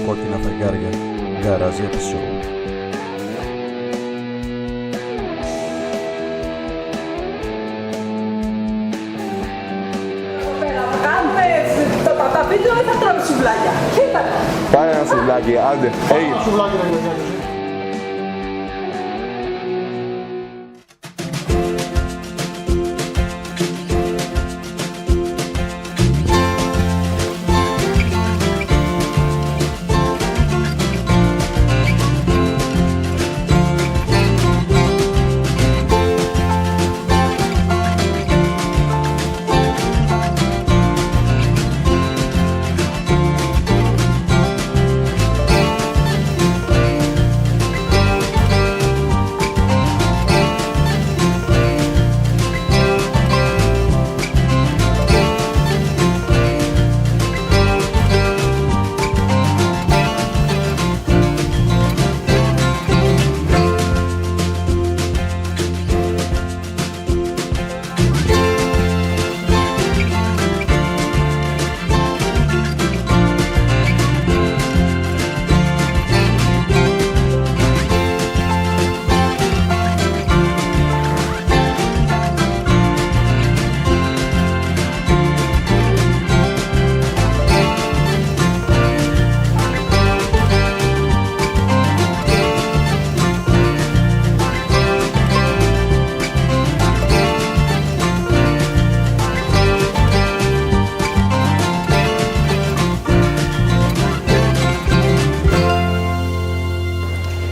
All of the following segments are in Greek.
κόκκινα φεγγάρια. Γκαράζ episode. Τα βίντεο ή θα τρώμε σουβλάκια. Κοίτα. Πάρε ένα σουβλάκι, άντε. Έγινε.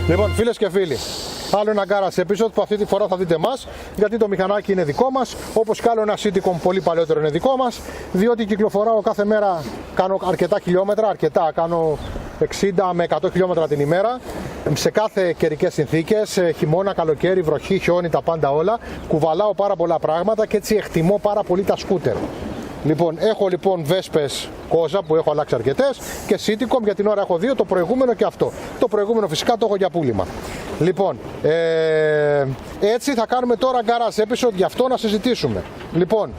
Λοιπόν, φίλες και φίλοι, άλλο ένα Garage episode που αυτή τη φορά θα δείτε εμάς, γιατί το μηχανάκι είναι δικό μας, όπως κι άλλο ένα Citycom πολύ παλαιότερο είναι δικό μας, διότι κυκλοφοράω κάθε μέρα, κάνω αρκετά χιλιόμετρα, κάνω 60 με 100 χιλιόμετρα την ημέρα, σε κάθε καιρικές συνθήκες, χειμώνα, καλοκαίρι, βροχή, χιόνι, τα πάντα όλα, κουβαλάω πάρα πολλά πράγματα και έτσι εκτιμώ πάρα πολύ τα σκούτερ. Λοιπόν, έχω λοιπόν Βέσπες Κόζα που έχω αλλάξει αρκετές και Citycom, για την ώρα έχω δύο, το προηγούμενο και αυτό. Το προηγούμενο φυσικά το έχω για πούλημα. Λοιπόν, έτσι θα κάνουμε τώρα Garage episode, γι' αυτό να συζητήσουμε. Λοιπόν,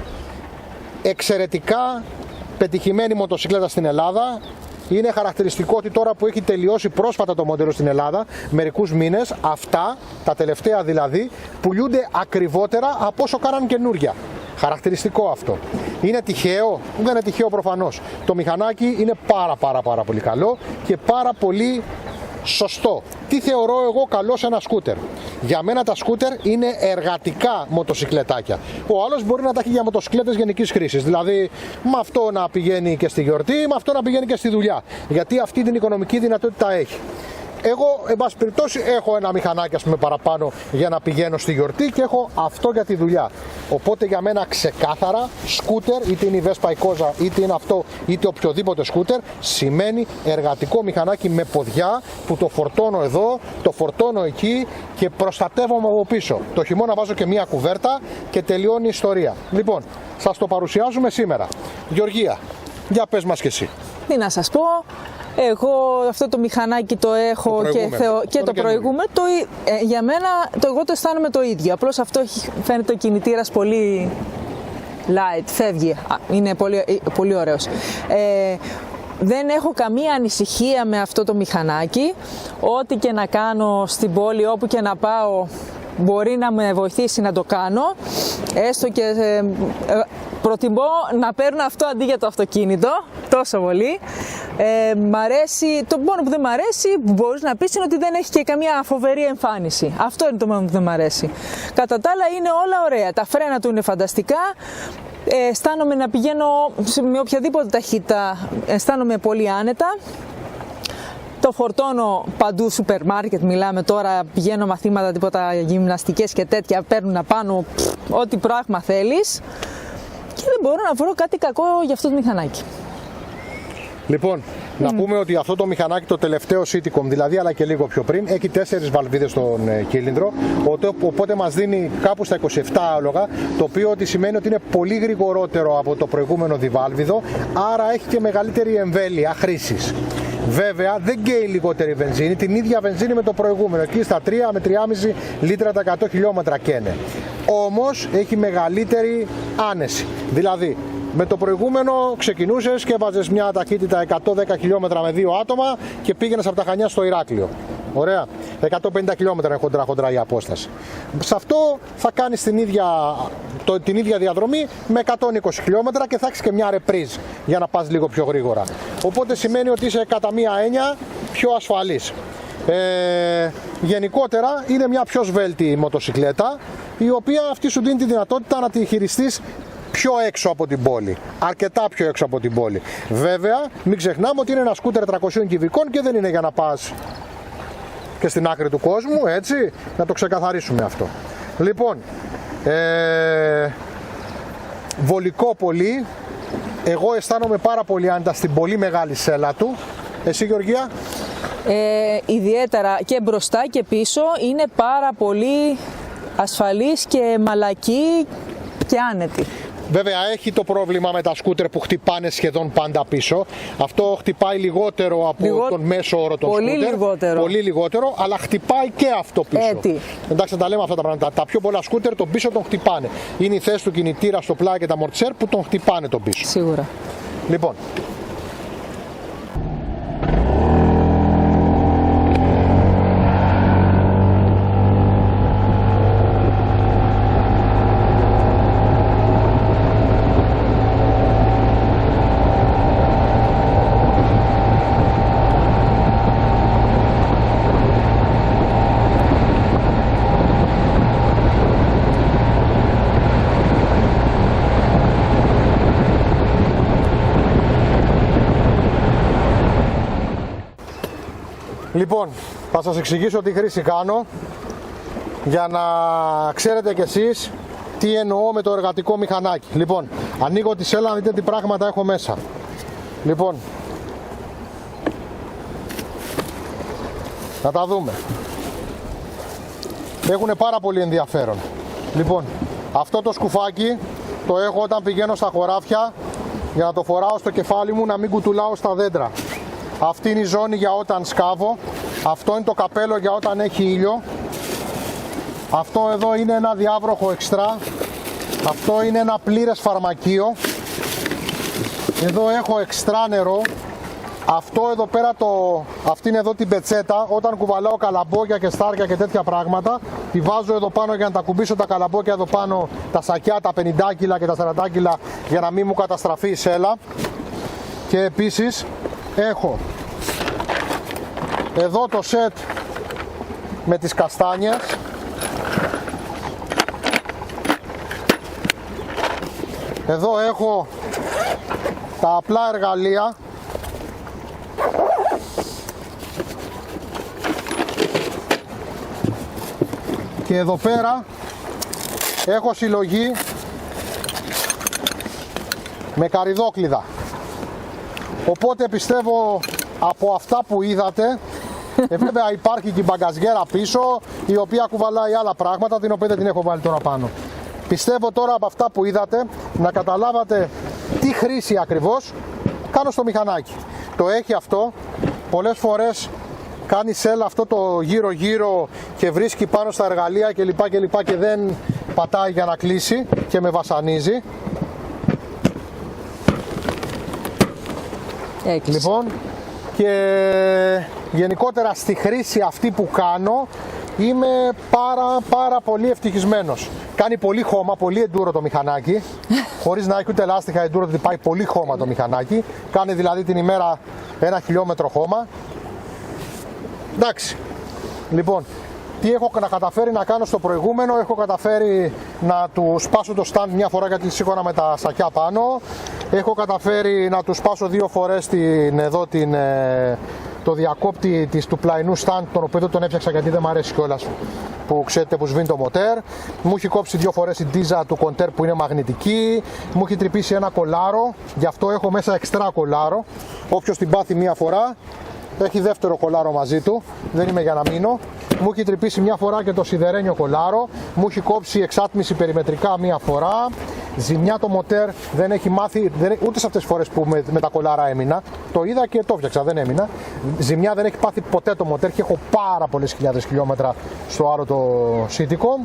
εξαιρετικά πετυχημένη μοτοσυκλέτα στην Ελλάδα. Είναι χαρακτηριστικό ότι τώρα που έχει τελειώσει πρόσφατα το μοντέλο στην Ελλάδα, μερικούς μήνες, αυτά, τα τελευταία δηλαδή, πουλούνται ακριβότερα από όσο κάναν καινούρια. Χαρακτηριστικό αυτό. Είναι τυχαίο? Δεν είναι τυχαίο προφανώς. Το μηχανάκι είναι πάρα πολύ καλό και πάρα πολύ σωστό. Τι θεωρώ εγώ καλό σε ένα σκούτερ? Για μένα τα σκούτερ είναι εργατικά μοτοσυκλετάκια. Ο άλλος μπορεί να τα έχει για μοτοσυκλέτες γενικής χρήσης. Δηλαδή με αυτό να πηγαίνει και στη γιορτή, με αυτό να πηγαίνει και στη δουλειά. Γιατί αυτή την οικονομική δυνατότητα έχει. Εγώ, εν πάση περιπτώσει, έχω ένα μηχανάκι ας πούμε παραπάνω για να πηγαίνω στη γιορτή και έχω αυτό για τη δουλειά. Οπότε για μένα ξεκάθαρα σκούτερ, είτε είναι η Vespa η Κόζα, είτε είναι αυτό, είτε οποιοδήποτε σκούτερ, σημαίνει εργατικό μηχανάκι με ποδιά που το φορτώνω εδώ, το φορτώνω εκεί και προστατεύομαι από πίσω. Το χειμώνα βάζω και μία κουβέρτα και τελειώνει η ιστορία. Λοιπόν, σας το παρουσιάζουμε σήμερα. Γεωργία, για πες μας και εσύ. Τι να σας πω. Εγώ αυτό το μηχανάκι το έχω και το προηγούμενο. Για μένα εγώ το αισθάνομαι το ίδιο. Απλώς αυτό φαίνεται ο κινητήρας πολύ light, φεύγει. Είναι πολύ ωραίος. Δεν έχω καμία ανησυχία με αυτό το μηχανάκι. Ό,τι και να κάνω στην πόλη, όπου και να πάω, μπορεί να με βοηθήσει να το κάνω. Έστω και προτιμώ να παίρνω αυτό αντί για το αυτοκίνητο, τόσο πολύ. Μ' αρέσει, το μόνο που δεν μ' αρέσει, που μπορείς να πεις, είναι ότι δεν έχει και καμία φοβερή εμφάνιση. Αυτό είναι το μόνο που δεν μ' αρέσει. Κατά τα άλλα είναι όλα ωραία. Τα φρένα του είναι φανταστικά. Αισθάνομαι να πηγαίνω με οποιαδήποτε ταχύτητα, αισθάνομαι πολύ άνετα. Το φορτώνω παντού, σούπερ μάρκετ μιλάμε τώρα, πηγαίνω μαθήματα, τίποτα γυμναστικές και τέτοια, παίρνουν απάνω ό,τι πράγμα θέλεις. Και δεν μπορώ να βρω κάτι κακό για αυτό το μηχανάκι. Λοιπόν, να πούμε ότι αυτό το μηχανάκι, το τελευταίο Citycom δηλαδή, αλλά και λίγο πιο πριν, έχει 4 βαλβίδες στον κύλινδρο, οπότε μας δίνει κάπου στα 27 άλογα, το οποίο ότι σημαίνει ότι είναι πολύ γρηγορότερο από το προηγούμενο διβάλβιδο, άρα έχει και μεγαλύτερη εμβέλεια χρήσης. Βέβαια δεν καίει λιγότερη βενζίνη, την ίδια βενζίνη με το προηγούμενο, εκεί στα 3 με 3,5 λίτρα τα 100 χιλιόμετρα καίνε. Όμως έχει μεγαλύτερη άνεση, δηλαδή Με το προηγούμενο ξεκινούσες και έβαζες μια ταχύτητα 110 χιλιόμετρα με 2 άτομα και πήγαινες από τα Χανιά στο Ηράκλειο. Ωραία. 150 χιλιόμετρα είναι χοντρά η απόσταση. Σε αυτό θα κάνεις την ίδια διαδρομή με 120 χιλιόμετρα και θα έχεις και μια ρεπρίζ για να πας λίγο πιο γρήγορα. Οπότε σημαίνει ότι είσαι κατά μία έννοια πιο ασφαλής. Γενικότερα είναι μια πιο σβέλτη μοτοσικλέτα, η οποία αυτή σου δίνει τη δυνατότητα να τη χειριστείς πιο έξω από την πόλη, αρκετά πιο έξω από την πόλη. Βέβαια, μην ξεχνάμε ότι είναι ένα σκούτερ 300 κυβικών και δεν είναι για να πας και στην άκρη του κόσμου, έτσι, να το ξεκαθαρίσουμε αυτό. Λοιπόν, βολικό πολύ, εγώ αισθάνομαι πάρα πολύ άνετα στην πολύ μεγάλη σέλα του. Εσύ, Γεωργία? Ιδιαίτερα και μπροστά και πίσω είναι πάρα πολύ ασφαλής και μαλακή και άνετη. Βέβαια έχει το πρόβλημα με τα σκούτερ που χτυπάνε σχεδόν πάντα πίσω. Αυτό χτυπάει λιγότερο από τον μέσο όρο των σκούτερ. Πολύ λιγότερο, αλλά χτυπάει και αυτό πίσω. Εντάξει, τα λέμε αυτά τα πράγματα. Τα πιο πολλά σκούτερ τον πίσω τον χτυπάνε. Είναι η θέση του κινητήρα στο πλάι και τα μορτσέρ που τον χτυπάνε τον πίσω. Σίγουρα. Λοιπόν. Λοιπόν, θα σας εξηγήσω τι χρήση κάνω για να ξέρετε κι εσείς τι εννοώ με το εργατικό μηχανάκι. Λοιπόν, ανοίγω τη σέλα να δείτε τι πράγματα έχω μέσα. Λοιπόν, να τα δούμε. Έχουν πάρα πολύ ενδιαφέρον. Λοιπόν, αυτό το σκουφάκι το έχω όταν πηγαίνω στα χωράφια για να το φοράω στο κεφάλι μου, να μην κουτουλάω στα δέντρα. Αυτή είναι η ζώνη για όταν σκάβω. Αυτό είναι το καπέλο για όταν έχει ήλιο. Αυτό εδώ είναι ένα διάβροχο εξτρά. Αυτό είναι ένα πλήρες φαρμακείο. Εδώ έχω εξτρά νερό. Αυτό εδώ πέρα, αυτή είναι εδώ την πετσέτα. Όταν κουβαλάω καλαμπόκια και στάρια και τέτοια πράγματα, τη βάζω εδώ πάνω για να τα κουμπίσω τα καλαμπόκια εδώ πάνω, τα σακιά, τα 50 κιλά και τα 40 κιλά, για να μην μου καταστραφεί η σέλα. Και επίσης έχω εδώ το σετ με τις καστάνιες. Εδώ έχω τα απλά εργαλεία. Και εδώ πέρα έχω συλλογή με καρυδόκλειδα. Οπότε πιστεύω από αυτά που είδατε, βέβαια υπάρχει και η μπαγκαζιέρα πίσω, η οποία κουβαλάει άλλα πράγματα, την οποία δεν την έχω βάλει τώρα πάνω. Πιστεύω τώρα από αυτά που είδατε να καταλάβατε τι χρήση ακριβώς κάνω στο μηχανάκι. Το έχει αυτό, πολλές φορές κάνει σέλα αυτό το γύρω-γύρω και βρίσκει πάνω στα εργαλεία κλπ και δεν πατάει για να κλείσει και με βασανίζει. Έκλεισε. Λοιπόν, και γενικότερα στη χρήση αυτή που κάνω είμαι πάρα πολύ ευτυχισμένος. Κάνει πολύ χώμα, πολύ εντούρο το μηχανάκι, χωρίς να έχει ούτε λάστιχα εντούρο, ότι πάει πολύ χώμα το μηχανάκι. Κάνει δηλαδή την ημέρα 1 χιλιόμετρο χώμα. Εντάξει, λοιπόν, τι έχω να καταφέρει να κάνω στο προηγούμενο? Έχω καταφέρει να του σπάσω το stand μια φορά γιατί σήκωνα με τα σακιά πάνω. Έχω καταφέρει να του σπάσω 2 φορές το διακόπτη του πλαϊνού stand, τον οποίο τον έφτιαξα γιατί δεν μου αρέσει κιόλας, που ξέρετε που σβήνει το μοτέρ. Μου έχει κόψει 2 φορές η ντίζα του κοντέρ που είναι μαγνητική. Μου έχει τρυπήσει ένα κολάρο, γι' αυτό έχω μέσα εξτρά κολάρο. Όποιος την πάθει μία φορά έχει δεύτερο κολάρο μαζί του, δεν είμαι για να μείνω. Μου έχει τρυπήσει μια φορά και το σιδερένιο κολάρο. Μου έχει κόψει εξάτμιση περιμετρικά μια φορά. Ζημιά το μοτέρ δεν έχει μάθει, ούτε σε αυτές τις φορές που με τα κολάρα έμεινα. Το είδα και το φτιάξα, δεν έμεινα. Ζημιά δεν έχει πάθει ποτέ το μοτέρ και έχω πάρα πολλές χιλιάδες χιλιόμετρα στο άλλο το σίτικο.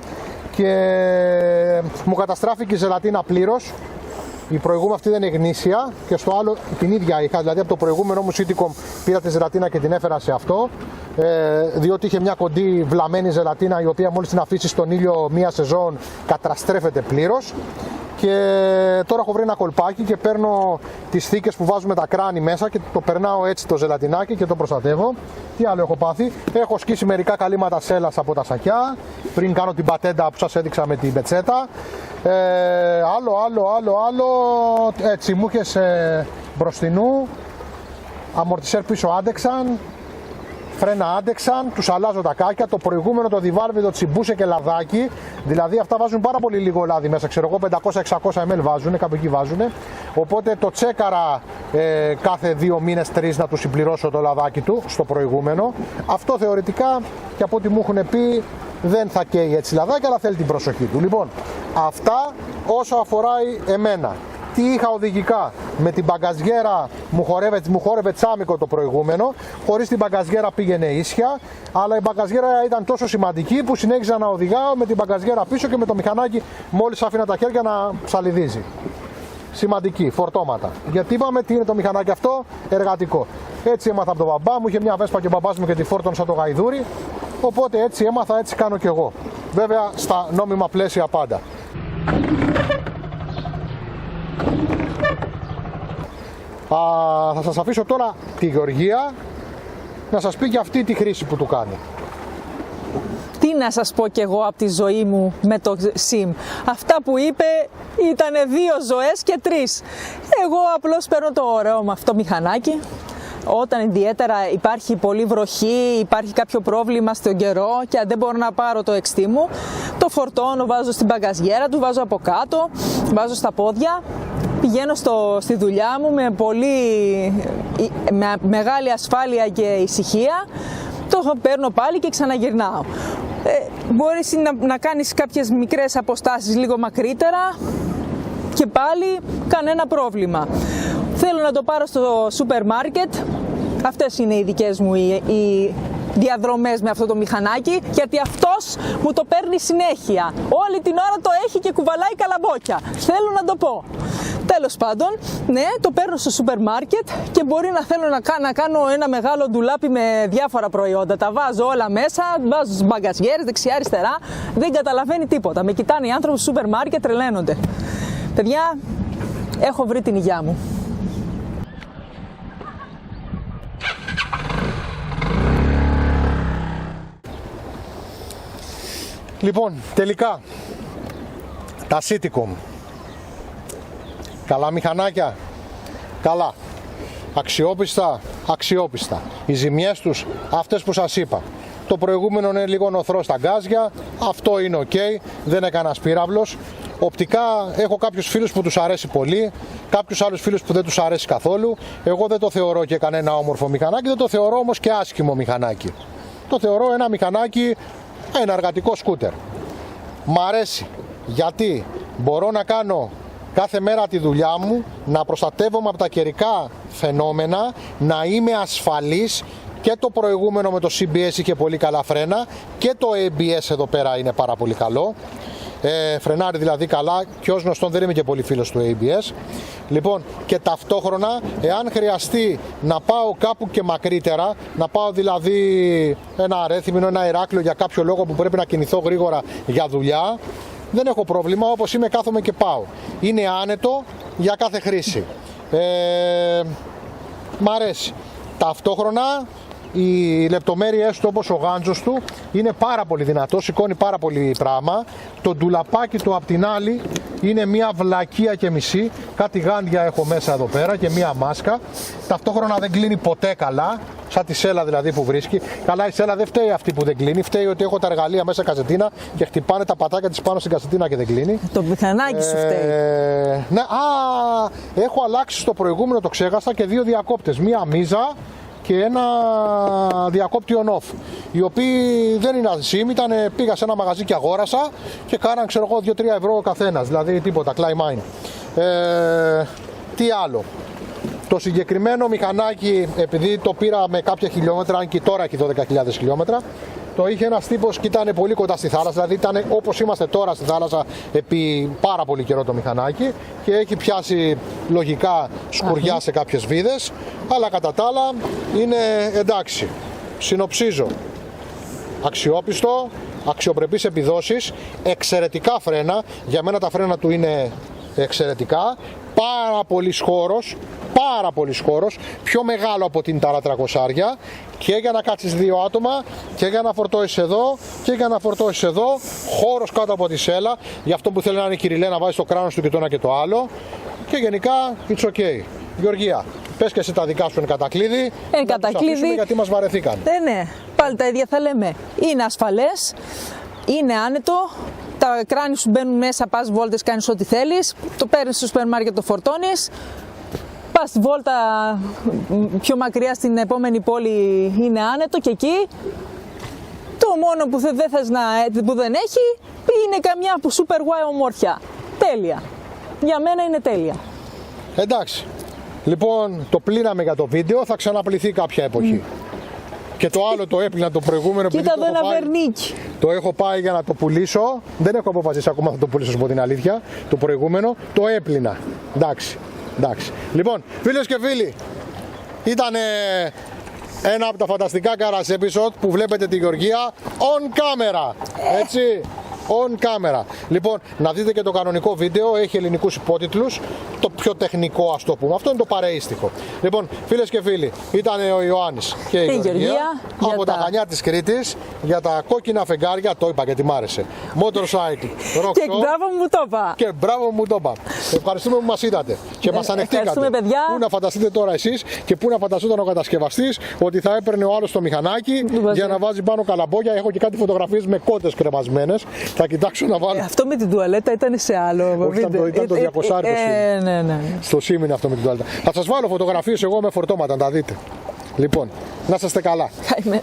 Και μου καταστράφηκε η ζελατίνα πλήρως. Η προηγούμενη αυτή δεν είναι γνήσια και στο άλλο την ίδια είχα. Δηλαδή από το προηγούμενο μου Citicom πήρα τη ζελατίνα και την έφερα σε αυτό. Διότι είχε μια κοντή βλαμμένη ζελατίνα η οποία μόλις την αφήσει στον ήλιο μία σεζόν καταστρέφεται πλήρως. Και τώρα έχω βρει ένα κολπάκι και παίρνω τις θήκες που βάζουμε τα κράνη μέσα και το περνάω έτσι το ζελατινάκι και το προστατεύω. Τι άλλο έχω πάθει? Έχω σκίσει μερικά καλύματα σέλας από τα σακιά πριν κάνω την πατέντα που σας έδειξα με την πετσέτα. Άλλο, τσιμούχες μπροστινού, αμορτισέρ πίσω άντεξαν, φρένα άντεξαν, τους αλλάζω τα κάκια. Το προηγούμενο το διβάλβητο τσιμπούσε και λαδάκι, δηλαδή αυτά βάζουν πάρα πολύ λίγο λάδι μέσα, ξέρω εγώ 500-600 ml βάζουν, κάπου εκεί βάζουν. Οπότε το τσέκαρα κάθε 2 μήνες 3 να του συμπληρώσω το λαδάκι του στο προηγούμενο. Αυτό θεωρητικά και από ό,τι μου έχουν πει δεν θα καίει έτσι λαδάκι, αλλά θέλει την προσοχή του. Λοιπόν, αυτά όσο αφορά εμένα. Τι είχα οδηγικά? Με την μπαγκαζιέρα μου χόρευε τσάμικο το προηγούμενο, χωρίς την μπαγκαζιέρα πήγαινε ίσια, αλλά η μπαγκαζιέρα ήταν τόσο σημαντική που συνέχιζα να οδηγάω με την μπαγκαζιέρα πίσω και με το μηχανάκι μόλις άφηνα τα χέρια να ψαλιδίζει. Σημαντική, φορτώματα. Γιατί είπαμε τι είναι το μηχανάκι αυτό? Εργατικό. Έτσι έμαθα από τον μπαμπά μου, είχε μια βέσπα και ο μπαμπάς μου και τη φόρτωνε σαν το γαϊδούρι, οπότε έτσι έμαθα, έτσι κάνω κι εγώ. Βέβαια στα νόμιμα πλαίσια πάντα. Θα σας αφήσω τώρα τη Γεωργία να σας πει και αυτή τη χρήση που του κάνει. Τι να σας πω κι εγώ από τη ζωή μου με το SIM. Αυτά που είπε ήταν 2 ζωές και 3. Εγώ απλώς παίρνω το ωραίο με αυτό μηχανάκι. Όταν ιδιαίτερα υπάρχει πολύ βροχή, υπάρχει κάποιο πρόβλημα στον καιρό και αν δεν μπορώ να πάρω το εξτή μου, το φορτώνω, βάζω στην μπαγκαζιέρα του, βάζω από κάτω, βάζω στα πόδια. Πηγαίνω στη δουλειά μου με μεγάλη ασφάλεια και ησυχία, το παίρνω πάλι και ξαναγυρνάω. Μπορείς να κάνεις κάποιες μικρές αποστάσεις λίγο μακρύτερα και πάλι κανένα πρόβλημα. Θέλω να το πάρω στο σούπερ μάρκετ, αυτές είναι οι δικές μου οι διαδρομές με αυτό το μηχανάκι, γιατί αυτός μου το παίρνει συνέχεια. Όλη την ώρα το έχει και κουβαλάει καλαμπόκια. Θέλω να το πω. Τέλος πάντων, ναι, το παίρνω στο σούπερ μάρκετ και μπορεί να θέλω να κάνω ένα μεγάλο ντουλάπι με διάφορα προϊόντα. Τα βάζω όλα μέσα, βάζω στις μπαγκαζιέρες δεξιά-αριστερά, δεν καταλαβαίνει τίποτα. Με κοιτάνε οι άνθρωποι στο σούπερ μάρκετ, τρελαίνονται. Παιδιά, έχω βρει την υγειά μου. Λοιπόν, τελικά, τα Citicom. Καλά μηχανάκια, καλά. Αξιόπιστα, αξιόπιστα. Οι ζημιές τους, αυτές που σας είπα. Το προηγούμενο είναι λίγο νοθρό στα γκάζια, αυτό είναι ok, δεν έκανα πύραυλος. Οπτικά έχω κάποιους φίλους που τους αρέσει πολύ, κάποιους άλλους φίλους που δεν τους αρέσει καθόλου. Εγώ δεν το θεωρώ και κανένα όμορφο μηχανάκι, δεν το θεωρώ όμως και άσχημο μηχανάκι. Το θεωρώ ένα μηχανάκι, ένα εργατικό σκούτερ. Μ' αρέσει γιατί μπορώ να κάνω κάθε μέρα τη δουλειά μου, να προστατεύομαι από τα καιρικά φαινόμενα, να είμαι ασφαλής. Και το προηγούμενο με το CBS είχε πολύ καλά φρένα και το ABS εδώ πέρα είναι πάρα πολύ καλό. Φρενάρει δηλαδή καλά και ως γνωστόν δεν είμαι και πολύ φίλος του ABS. Λοιπόν, και ταυτόχρονα εάν χρειαστεί να πάω κάπου και μακρύτερα, να πάω δηλαδή ένα Αρέθιμνο, ένα Ηράκλειο για κάποιο λόγο που πρέπει να κινηθώ γρήγορα για δουλειά, δεν έχω πρόβλημα, όπως είμαι κάθομαι και πάω. Είναι άνετο για κάθε χρήση. Μ' αρέσει. Ταυτόχρονα οι λεπτομέρειες του, όπως ο γάντζος του, είναι πάρα πολύ δυνατό, σηκώνει πάρα πολύ πράγμα. Το ντουλαπάκι του απ' την άλλη είναι μια βλακεία και μισή. Κάτι γάντια έχω μέσα εδώ πέρα και μια μάσκα. Ταυτόχρονα δεν κλείνει ποτέ καλά, σαν τη σέλα δηλαδή που βρίσκει. Καλά, η σέλα δεν φταίει αυτή που δεν κλείνει, φταίει ότι έχω τα εργαλεία μέσα καζετίνα και χτυπάνε τα πατάκια της πάνω στην καζετίνα και δεν κλείνει. Το μηχανάκι σου φταίει. Ναι, έχω αλλάξει στο προηγούμενο, το ξέχασα, και 2 διακόπτες. Μία μίζα και ένα διακόπτη on-off, οι οποίοι δεν είναι SIM, πήγα σε ένα μαγαζί και αγόρασα και κάναν, ξέρω εγώ, 2-3 ευρώ ο καθένας, δηλαδή τίποτα, Klein. Τι άλλο? Το συγκεκριμένο μηχανάκι, επειδή το πήρα με κάποια χιλιόμετρα, αν και τώρα έχει 12.000 χιλιόμετρα, Το είχε ένας τύπος και ήταν πολύ κοντά στη θάλασσα, δηλαδή ήταν όπως είμαστε τώρα στη θάλασσα επί πάρα πολύ καιρό το μηχανάκι και έχει πιάσει λογικά σκουριά σε κάποιες βίδες, αλλά κατά τα άλλα είναι εντάξει. Συνοψίζω, αξιόπιστο, αξιοπρεπείς επιδόσεις, εξαιρετικά φρένα, για μένα τα φρένα του είναι εξαιρετικά, πάρα πολύ χώρος, πιο μεγάλο από την Tara 300 και για να κάτσεις δύο άτομα και για να φορτώσεις εδώ και για να φορτώσεις εδώ, χώρος κάτω από τη σέλα, για αυτό που θέλει να είναι κυριλέ να βάζει το κράνος του και το ένα και το άλλο και γενικά it's ok. Γεωργία, πες και εσύ τα δικά σου εν κατακλείδη, κατακλείδη γιατί μας βαρεθήκαν. Ναι, πάλι τα ίδια θα λέμε. Είναι ασφαλές, είναι άνετο. Τα κράνη σου μπαίνουν μέσα, πας βόλτες, κάνεις ό,τι θέλεις. Το παίρνεις στο σούπερ μάρκετ, το φορτώνεις. Πας στη βόλτα πιο μακριά στην επόμενη πόλη, είναι άνετο και εκεί. Το μόνο που δεν θες που δεν έχει είναι καμιά super wild ομόρφια. Τέλεια. Για μένα είναι τέλεια. Εντάξει. Λοιπόν, το πλύναμε για το βίντεο, θα ξαναπληθεί κάποια εποχή. Και το άλλο το έπλυνα το προηγούμενο. Κοίτα εδώ ένα βερνίκι. Το έχω πάει για να το πουλήσω. Δεν έχω αποφασίσει ακόμα να το πουλήσω, σου πω την αλήθεια. Το προηγούμενο το έπλυνα. Εντάξει. Λοιπόν, φίλες και φίλοι, ήταν ένα από τα φανταστικά Garage episode που βλέπετε τη Γεωργία on camera. Έτσι. On camera. Λοιπόν, να δείτε και το κανονικό βίντεο, έχει ελληνικούς υπότιτλους, το πιο τεχνικό ας το πούμε. Αυτό είναι το παρεΐστιχο. Λοιπόν, φίλες και φίλοι, ήταν ο Ιωάννης και η Γεωργία από τα Χανιά της Κρήτης για τα κόκκινα φεγγάρια, το είπα γιατί μ' άρεσε. Motorcycle, rock και μπράβο μου το είπα. Και μπράβο μου το είπα. Ευχαριστούμε που μας είδατε και μας ανεχτήκατε. Παιδιά. Πού να φανταστείτε τώρα εσείς και πού να φανταστούταν ο κατασκευαστής ότι θα έπαιρνε ο άλλος το μηχανάκι για να βάζει πάνω καλαμπόγια. Έχω και κάτι φωτογραφίες με κότες κρεμασμένες. Θα κοιτάξω να βάλω. Αυτό με την τουαλέτα ήταν σε άλλο βίντεο. Ήταν το 200 ναι. στο Σίμιν αυτό με την τουαλέτα. Θα σας βάλω φωτογραφίες εγώ με φορτώματα να τα δείτε. Λοιπόν, να είστε καλά. Καημένο.